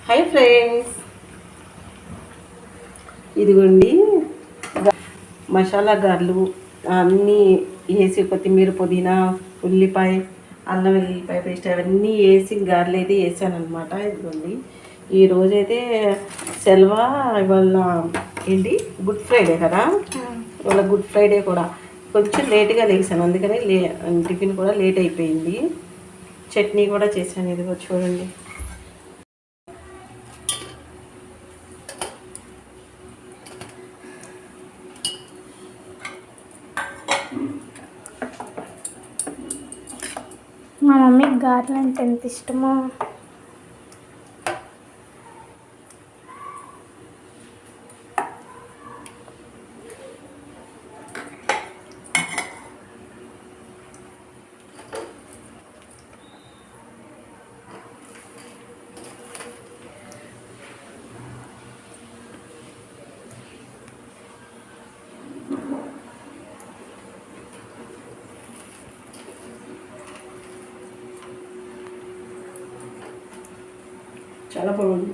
Hi friends, ఇదిగోండి మసాలా గార్లు అన్నీ వేసి కొత్తిమీర, పుదీనా, ఉల్లిపాయ, అల్లం వెల్లిపాయ పేస్ట్ అవన్నీ వేసి గార్లు అయితే వేసాను అనమాట. ఇదిగోండి ఈరోజైతే సెలవా, ఇవాళ ఏంటి గుడ్ ఫ్రైడే కదా, ఇవాళ గుడ్ ఫ్రైడే కూడా కొంచెం లేట్గా లేసాను, అందుకని టిఫిన్ కూడా లేట్ అయిపోయింది. చట్నీ కూడా చేశాను, ఇదిగో చూడండి. మా మమ్మీకి గారెలు అంటే ఎంత ఇష్టమో. చాలా బాగుంది.